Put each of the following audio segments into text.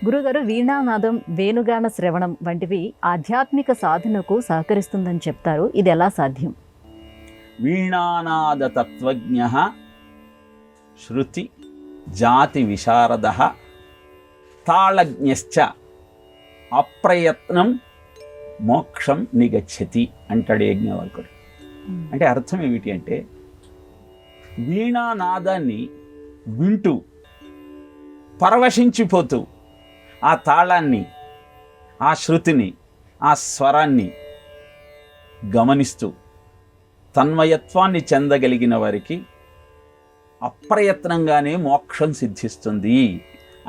గురుగారు, వీణానాదం, వేణుగాన శ్రవణం వంటివి ఆధ్యాత్మిక సాధనకు సహకరిస్తుందని చెప్తారు. ఇది ఎలా సాధ్యం? వీణానాద తత్వజ్ఞ శృతి జాతి విశారద తాళజ్ఞశ్చ అప్రయత్నం మోక్షం నిగచ్చతి అంటాడు యజ్ఞవల్కుడు. అంటే అర్థం ఏమిటి అంటే, వీణానాదాన్ని వింటూ పరవశించిపోతూ ఆ తాళాన్ని, ఆ శృతిని, ఆ స్వరాన్ని గమనిస్తూ తన్మయత్వాన్ని చెందగలిగిన వారికి అప్రయత్నంగానే మోక్షం సిద్ధిస్తుంది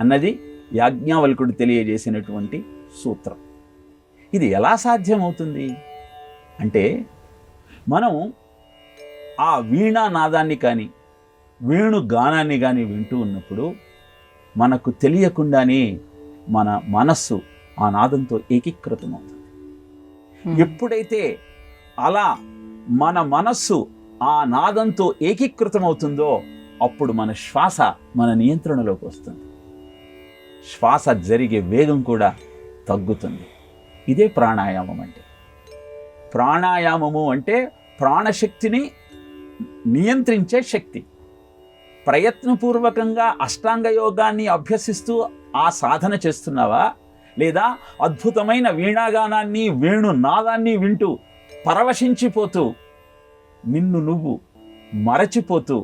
అన్నది యాజ్ఞవల్కుడు తెలియజేసినటువంటి సూత్రం. ఇది ఎలా సాధ్యమవుతుంది అంటే, మనం ఆ వీణానాదాన్ని కానీ వేణుగానాన్ని కానీ వింటూ ఉన్నప్పుడు మనకు తెలియకుండానే మన మనస్సు ఆ నాదంతో ఏకీకృతమవుతుంది. ఎప్పుడైతే అలా మన మనస్సు ఆ నాదంతో ఏకీకృతమవుతుందో అప్పుడు మన శ్వాస మన నియంత్రణలోకి వస్తుంది. శ్వాస జరిగే వేగం కూడా తగ్గుతుంది. ఇదే ప్రాణాయామం అంటే. ప్రాణాయామము అంటే ప్రాణశక్తిని నియంత్రించే శక్తి. ప్రయత్నపూర్వకంగా అష్టాంగ యోగాన్ని అభ్యసిస్తూ ఆ సాధన చేస్తున్నావా, లేదా అద్భుతమైన వీణాగానాన్ని, వేణునాదాన్ని వింటూ పరవశించిపోతూ నిన్ను నువ్వు మరచిపోతూ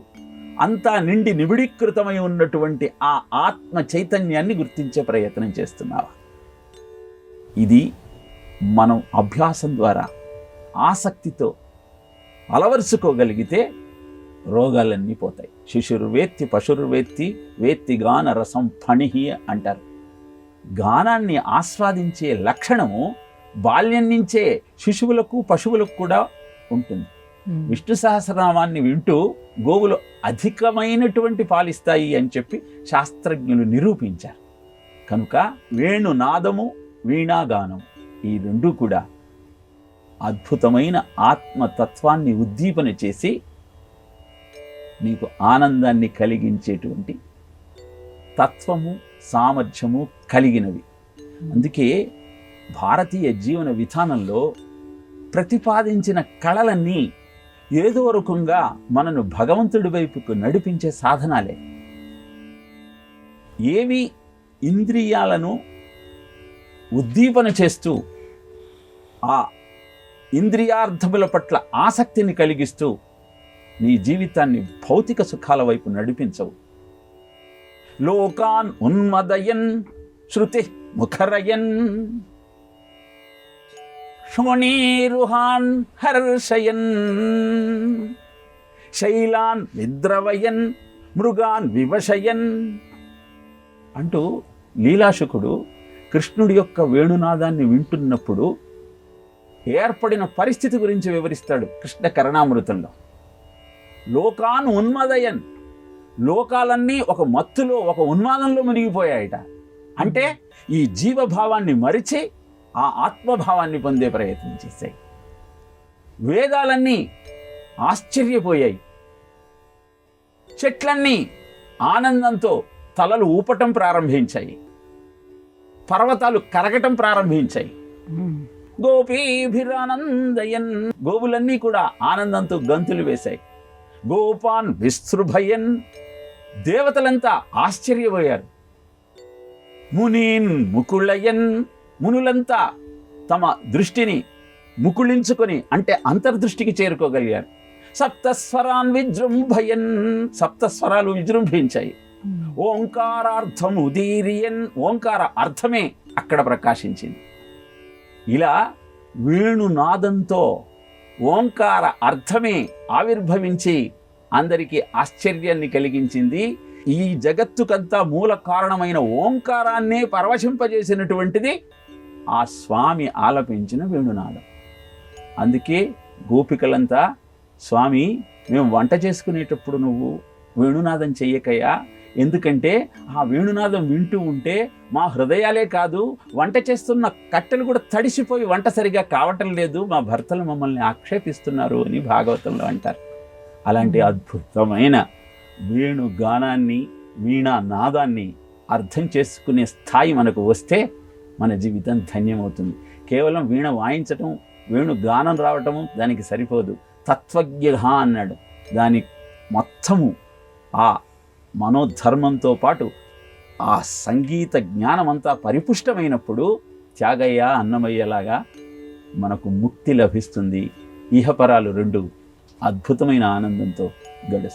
అంతా నిండి నిబిడీకృతమై ఉన్నటువంటి ఆ ఆత్మ చైతన్యాన్ని గుర్తించే ప్రయత్నం చేస్తున్నావా? ఇది మనం అభ్యాసం ద్వారా ఆసక్తితో అలవరుచుకోగలిగితే రోగాలన్నీ పోతాయి. శిశుర్వేత్తి పశుర్వేత్తి వేత్తి గాన రసం ఫణిహి అంటారు. గానాన్ని ఆస్వాదించే లక్షణము బాల్యం నుంచే శిశువులకు పశువులకు కూడా ఉంటుంది. విష్ణు సహస్రనామాన్ని వింటూ గోవులు అధికమైనటువంటి పాలిస్తాయి అని చెప్పి శాస్త్రజ్ఞులు నిరూపించారు. కనుక వేణునాదము, వీణాగానం ఈ రెండూ కూడా అద్భుతమైన ఆత్మతత్వాన్ని ఉద్దీపన చేసి నీకు ఆనందాన్ని కలిగించేటువంటి తత్వము, సామర్థ్యము కలిగినవి. అందుకే భారతీయ జీవన విధానంలో ప్రతిపాదించిన కళలన్నీ ఏదో రకంగా మనను భగవంతుడి వైపుకు నడిపించే సాధనాలే. ఏవి ఇంద్రియాలను ఉద్దీపన చేస్తూ ఆ ఇంద్రియార్థముల పట్ల ఆసక్తిని కలిగిస్తూ నీ జీవితాన్ని భౌతిక సుఖాల వైపు నడిపించవు. లోకాన్ ఉన్మదయన్ శృతి ముఖరయన్ శోణీరుహాన్ హర్షయన్ శైలాన్ నిద్రవయన్ మృగాన్ వివశయన్ అంటూ లీలాశుకుడు కృష్ణుడి యొక్క వేణునాదాన్ని వింటున్నప్పుడు ఏర్పడిన పరిస్థితి గురించి వివరిస్తాడు కృష్ణ కరుణామృతంలో. లోకాన్ ఉన్మదయన్, లోకాలన్నీ ఒక మత్తులో, ఒక ఉన్మాదంలో మునిగిపోయాయట. అంటే ఈ జీవభావాన్ని మరిచి ఆ ఆత్మభావాన్ని పొందే ప్రయత్నం చేశాయి. వేదాలన్నీ ఆశ్చర్యపోయాయి. చెట్లన్నీ ఆనందంతో తలలు ఊపటం ప్రారంభించాయి. పర్వతాలు కరగటం ప్రారంభించాయి. గోపీభిరానందయన్, గోవులన్నీ కూడా ఆనందంతో గంతులు వేశాయి. గోపాన్ విస్తృభయన్, దేవతలంతా ఆశ్చర్యపోయారు. మునీన్ ముకుళయన్, మునులంతా తమ దృష్టిని ముకుళించుకొని అంటే అంతర్దృష్టికి చేరుకోగలిగారు. సప్తస్వరాన్ విజృంభయన్, సప్తస్వరాలు విజృంభించాయి. ఓంకారార్థం ఉదీరియన్, ఓంకార అర్థమే అక్కడ ప్రకాశించింది. ఇలా వేణునాదంతో ఓంకార అర్థమే ఆవిర్భవించి అందరికీ ఆశ్చర్యాన్ని కలిగించింది. ఈ జగత్తుకంతా మూల కారణమైన ఓంకారాన్నే పరవశింపజేసినటువంటిది ఆ స్వామి ఆలపించిన వేణునాదం. అందుకే గోపికలంతా, స్వామి మేము వంట చేసుకునేటప్పుడు నువ్వు వేణునాదం చెయ్యకయ్యా, ఎందుకంటే ఆ వేణునాదం వింటూ ఉంటే మా హృదయాలే కాదు, వంట చేస్తున్న కట్టెలు కూడా తడిసిపోయి వంట సరిగా కావటం లేదు, మా భర్తలు మమ్మల్ని ఆక్షేపిస్తున్నారు అని భాగవతంలో అంటారు. అలాంటి అద్భుతమైన వేణుగానాన్ని, వీణానాదాన్ని అర్థం చేసుకునే స్థాయి మనకు వస్తే మన జీవితం ధన్యమవుతుంది. కేవలం వీణ వాయించటం, వేణు గానం రావటము దానికి సరిపోదు. తత్వజ్ఞ అన్నాడు. దాని మొత్తము ఆ మనోధర్మంతో పాటు ఆ సంగీత జ్ఞానమంతా పరిపుష్టమైనప్పుడు త్యాగయ్య అన్నమయ్యలాగా మనకు ముక్తి లభిస్తుంది. ఇహపరాలు రెండు అద్భుతమైన ఆనందంతో గడుస్తాయి.